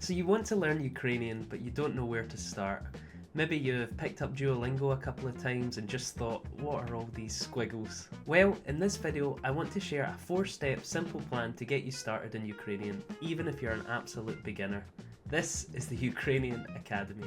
So you want to learn Ukrainian, but you don't know where to start. Maybe you've picked up Duolingo a couple of times and just thought, what are all these squiggles? Well, in this video, I want to share a 4-step simple plan to get you started in Ukrainian, even if you're an absolute beginner. This is the Ukrainian Academy.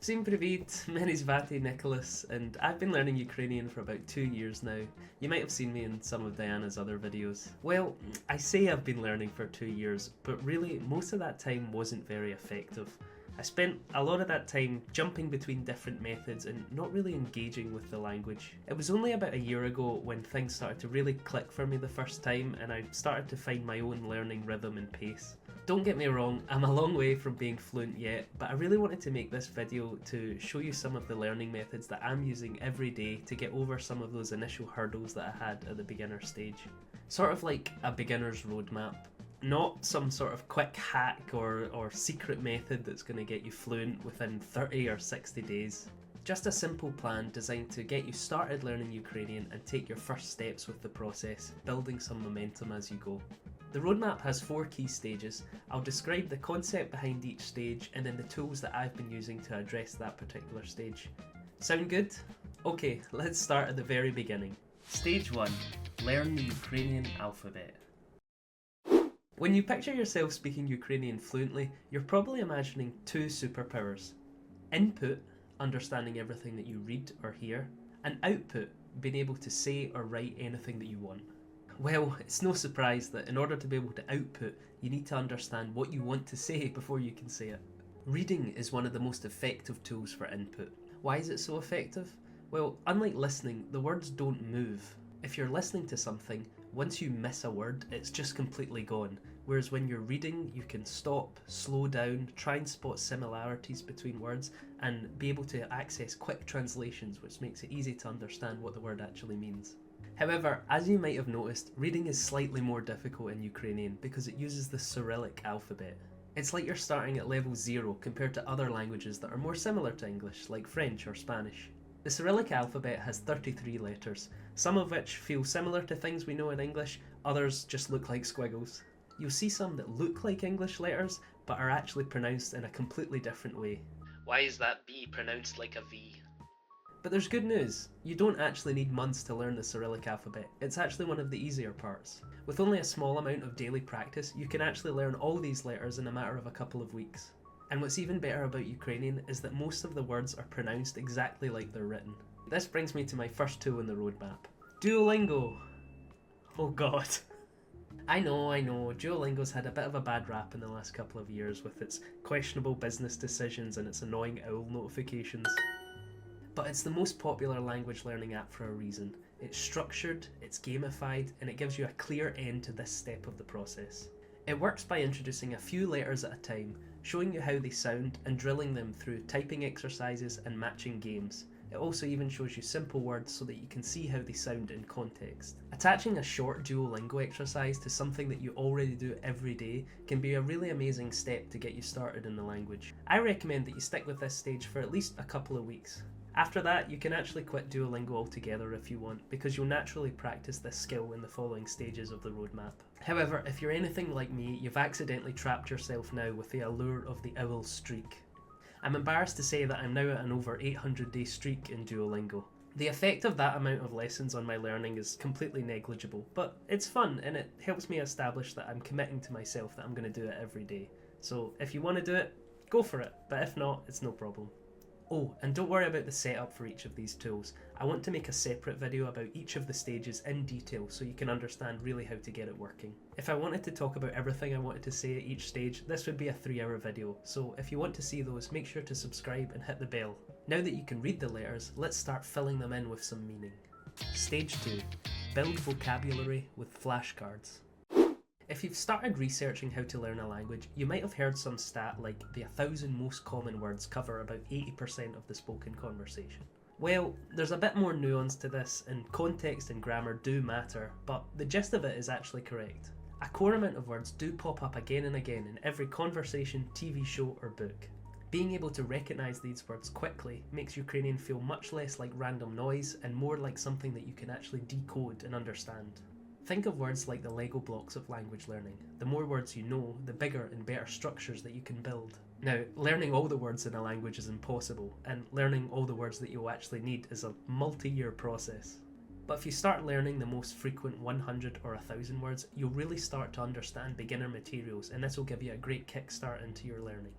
Всім привіт, мене звати Nicholas, and I've been learning Ukrainian for about 2 years now. You might have seen me in some of Diana's other videos. Well, I say I've been learning for 2 years, but really most of that time wasn't very effective. I spent a lot of that time jumping between different methods and not really engaging with the language. It was only about a year ago when things started to really click for me the first time and I started to find my own learning rhythm and pace. Don't get me wrong, I'm a long way from being fluent yet, but I really wanted to make this video to show you some of the learning methods that I'm using every day to get over some of those initial hurdles that I had at the beginner stage. Sort of like a beginner's roadmap. Not some sort of quick hack or secret method that's going to get you fluent within 30 or 60 days. Just a simple plan designed to get you started learning Ukrainian and take your first steps with the process, building some momentum as you go. The roadmap has 4 key stages. I'll describe the concept behind each stage and then the tools that I've been using to address that particular stage. Sound good? Okay, let's start at the very beginning. Stage 1. Learn the Ukrainian alphabet. When you picture yourself speaking Ukrainian fluently, you're probably imagining 2 superpowers. Input, understanding everything that you read or hear, and output, being able to say or write anything that you want. Well, it's no surprise that in order to be able to output, you need to understand what you want to say before you can say it. Reading is one of the most effective tools for input. Why is it so effective? Well, unlike listening, the words don't move. If you're listening to something, once you miss a word, it's just completely gone. Whereas when you're reading, you can stop, slow down, try and spot similarities between words, and be able to access quick translations, which makes it easy to understand what the word actually means. However, as you might have noticed, reading is slightly more difficult in Ukrainian because it uses the Cyrillic alphabet. It's like you're starting at level 0 compared to other languages that are more similar to English, like French or Spanish. The Cyrillic alphabet has 33 letters, some of which feel similar to things we know in English, others just look like squiggles. You'll see some that look like English letters, but are actually pronounced in a completely different way. Why is that B pronounced like a V? But there's good news. You don't actually need months to learn the Cyrillic alphabet. It's actually one of the easier parts. With only a small amount of daily practice, you can actually learn all these letters in a matter of a couple of weeks. And what's even better about Ukrainian is that most of the words are pronounced exactly like they're written. This brings me to my first tool in the roadmap. Duolingo! Oh god. I know, Duolingo's had a bit of a bad rap in the last couple of years with its questionable business decisions and its annoying owl notifications. But it's the most popular language learning app for a reason. It's structured, it's gamified, and it gives you a clear end to this step of the process. It works by introducing a few letters at a time, showing you how they sound and drilling them through typing exercises and matching games. It also even shows you simple words so that you can see how they sound in context. Attaching a short Duolingo exercise to something that you already do every day can be a really amazing step to get you started in the language. I recommend that you stick with this stage for at least a couple of weeks. After that, you can actually quit Duolingo altogether if you want, because you'll naturally practice this skill in the following stages of the roadmap. However, if you're anything like me, you've accidentally trapped yourself now with the allure of the owl streak. I'm embarrassed to say that I'm now at an over 800-day streak in Duolingo. The effect of that amount of lessons on my learning is completely negligible, but it's fun and it helps me establish that I'm committing to myself that I'm going to do it every day. So if you want to do it, go for it, but if not, it's no problem. Oh, and don't worry about the setup for each of these tools. I want to make a separate video about each of the stages in detail so you can understand really how to get it working. If I wanted to talk about everything I wanted to say at each stage, this would be a 3-hour video, so if you want to see those, make sure to subscribe and hit the bell. Now that you can read the letters, let's start filling them in with some meaning. Stage 2. Build vocabulary with flashcards. If you've started researching how to learn a language, you might have heard some stat like the 1,000 most common words cover about 80% of the spoken conversation. Well, there's a bit more nuance to this, and context and grammar do matter, but the gist of it is actually correct. A core amount of words do pop up again and again in every conversation, TV show or book. Being able to recognise these words quickly makes Ukrainian feel much less like random noise and more like something that you can actually decode and understand. Think of words like the Lego blocks of language learning. The more words you know, the bigger and better structures that you can build. Now, learning all the words in a language is impossible, and learning all the words that you'll actually need is a multi-year process. But if you start learning the most frequent 100 or 1,000 words, you'll really start to understand beginner materials, and this will give you a great kickstart into your learning.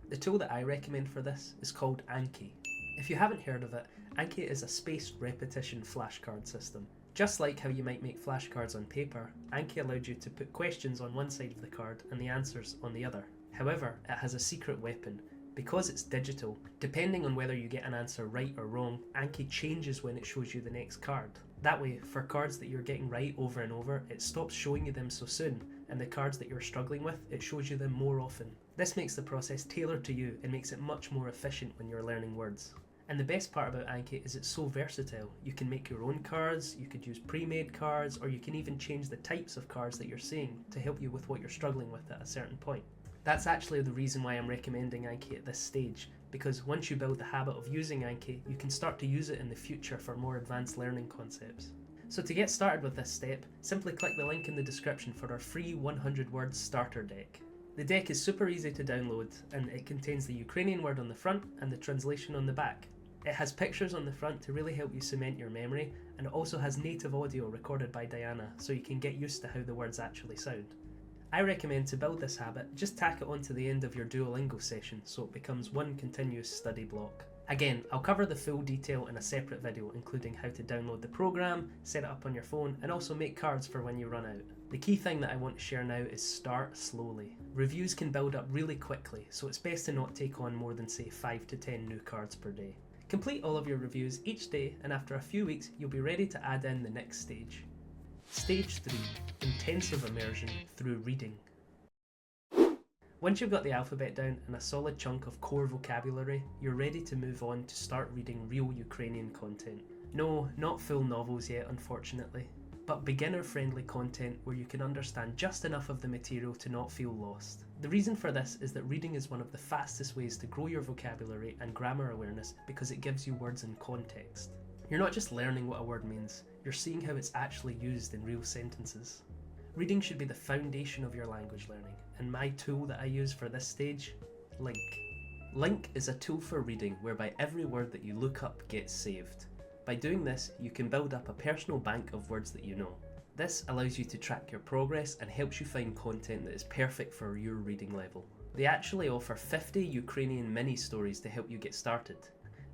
The tool that I recommend for this is called Anki. If you haven't heard of it, Anki is a spaced repetition flashcard system. Just like how you might make flashcards on paper, Anki allowed you to put questions on one side of the card and the answers on the other. However, it has a secret weapon. Because it's digital, depending on whether you get an answer right or wrong, Anki changes when it shows you the next card. That way, for cards that you're getting right over and over, it stops showing you them so soon, and the cards that you're struggling with, it shows you them more often. This makes the process tailored to you and makes it much more efficient when you're learning words. And the best part about Anki is it's so versatile. You can make your own cards, you could use pre-made cards, or you can even change the types of cards that you're seeing to help you with what you're struggling with at a certain point. That's actually the reason why I'm recommending Anki at this stage, because once you build the habit of using Anki, you can start to use it in the future for more advanced learning concepts. So to get started with this step, simply click the link in the description for our free 100 word starter deck. The deck is super easy to download, and it contains the Ukrainian word on the front and the translation on the back. It has pictures on the front to really help you cement your memory, and it also has native audio recorded by Diana so you can get used to how the words actually sound. I recommend to build this habit, just tack it onto the end of your Duolingo session so it becomes one continuous study block. Again, I'll cover the full detail in a separate video, including how to download the program, set it up on your phone, and also make cards for when you run out. The key thing that I want to share now is start slowly. Reviews can build up really quickly, so it's best to not take on more than say 5 to 10 new cards per day. Complete all of your reviews each day, and after a few weeks you'll be ready to add in the next stage. Stage 3. Intensive Immersion through reading. Once you've got the alphabet down and a solid chunk of core vocabulary, you're ready to move on to start reading real Ukrainian content. No, not full novels yet, unfortunately, but beginner-friendly content where you can understand just enough of the material to not feel lost. The reason for this is that reading is one of the fastest ways to grow your vocabulary and grammar awareness because it gives you words in context. You're not just learning what a word means, you're seeing how it's actually used in real sentences. Reading should be the foundation of your language learning, and my tool that I use for this stage, Link. Link is a tool for reading whereby every word that you look up gets saved. By doing this, you can build up a personal bank of words that you know. This allows you to track your progress and helps you find content that is perfect for your reading level. They actually offer 50 Ukrainian mini stories to help you get started.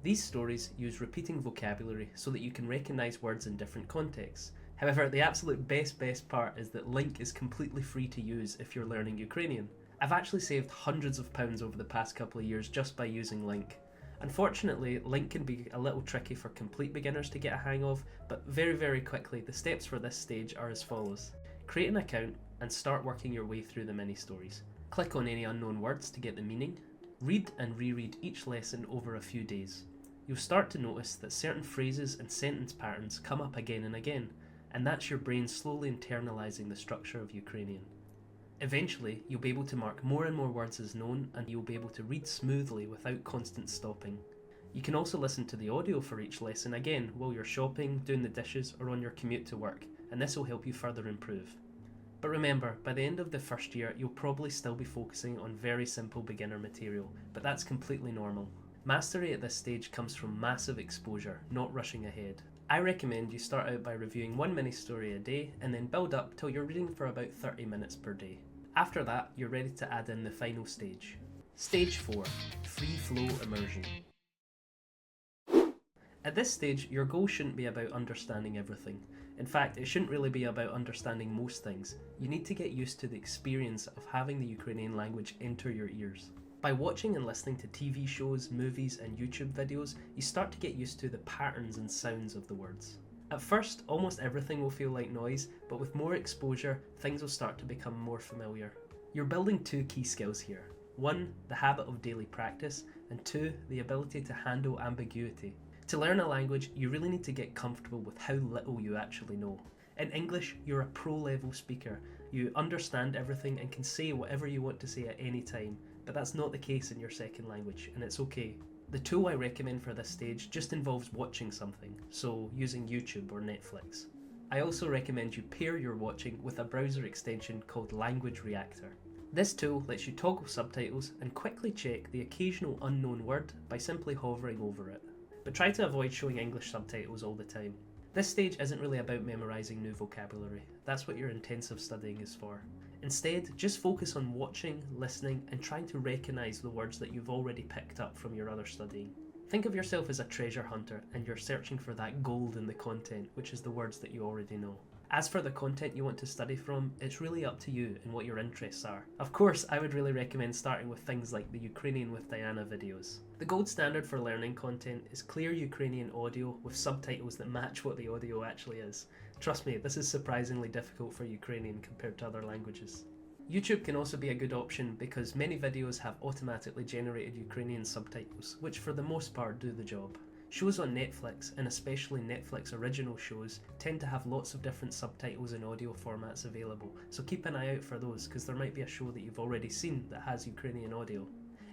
These stories use repeating vocabulary so that you can recognise words in different contexts. However, the absolute best part is that Link is completely free to use if you're learning Ukrainian. I've actually saved hundreds of pounds over the past couple of years just by using Link. Unfortunately, Link can be a little tricky for complete beginners to get a hang of, but very quickly the steps for this stage are as follows. Create an account and start working your way through the mini stories. Click on any unknown words to get the meaning. Read and reread each lesson over a few days. You'll start to notice that certain phrases and sentence patterns come up again and again, and that's your brain slowly internalising the structure of Ukrainian. Eventually, you'll be able to mark more and more words as known, and you'll be able to read smoothly without constant stopping. You can also listen to the audio for each lesson again while you're shopping, doing the dishes, or on your commute to work, and this will help you further improve. But remember, by the end of the first year, you'll probably still be focusing on very simple beginner material, but that's completely normal. Mastery at this stage comes from massive exposure, not rushing ahead. I recommend you start out by reviewing one mini story a day and then build up till you're reading for about 30 minutes per day. After that, you're ready to add in the final stage. Stage 4. Free-flow Immersion. At this stage, your goal shouldn't be about understanding everything. In fact, it shouldn't really be about understanding most things. You need to get used to the experience of having the Ukrainian language enter your ears. By watching and listening to TV shows, movies and YouTube videos, you start to get used to the patterns and sounds of the words. At first, almost everything will feel like noise, but with more exposure, things will start to become more familiar. You're building two key skills here. 1, the habit of daily practice, and 2, the ability to handle ambiguity. To learn a language, you really need to get comfortable with how little you actually know. In English, you're a pro-level speaker. You understand everything and can say whatever you want to say at any time, but that's not the case in your second language, and it's okay. The tool I recommend for this stage just involves watching something, so using YouTube or Netflix. I also recommend you pair your watching with a browser extension called Language Reactor. This tool lets you toggle subtitles and quickly check the occasional unknown word by simply hovering over it. But try to avoid showing English subtitles all the time. This stage isn't really about memorising new vocabulary, that's what your intensive studying is for. Instead, just focus on watching, listening, and trying to recognise the words that you've already picked up from your other studying. Think of yourself as a treasure hunter and you're searching for that gold in the content, which is the words that you already know. As for the content you want to study from, it's really up to you and what your interests are. Of course, I would really recommend starting with things like the Ukrainian with Diana videos. The gold standard for learning content is clear Ukrainian audio with subtitles that match what the audio actually is. Trust me, this is surprisingly difficult for Ukrainian compared to other languages. YouTube can also be a good option because many videos have automatically generated Ukrainian subtitles, which for the most part do the job. Shows on Netflix, and especially Netflix original shows, tend to have lots of different subtitles and audio formats available, so keep an eye out for those because there might be a show that you've already seen that has Ukrainian audio.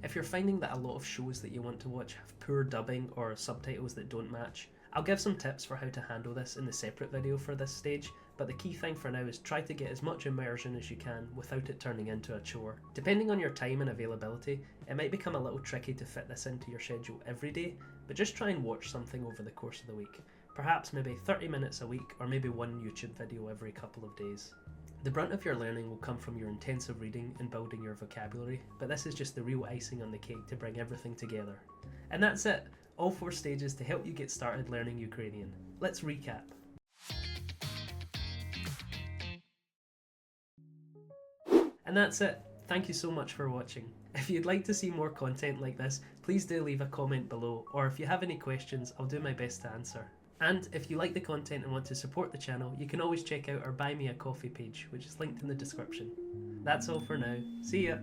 If you're finding that a lot of shows that you want to watch have poor dubbing or subtitles that don't match, I'll give some tips for how to handle this in the separate video for this stage, but the key thing for now is try to get as much immersion as you can without it turning into a chore. Depending on your time and availability, it might become a little tricky to fit this into your schedule every day, but just try and watch something over the course of the week. Perhaps maybe 30 minutes a week or maybe one YouTube video every couple of days. The brunt of your learning will come from your intensive reading and building your vocabulary, but this is just the real icing on the cake to bring everything together. And that's it! All 4 stages to help you get started learning Ukrainian. Let's recap. And that's it. Thank you so much for watching. If you'd like to see more content like this, please do leave a comment below, or if you have any questions, I'll do my best to answer. And if you like the content and want to support the channel, you can always check out our Buy Me a Coffee page, which is linked in the description. That's all for now. See ya!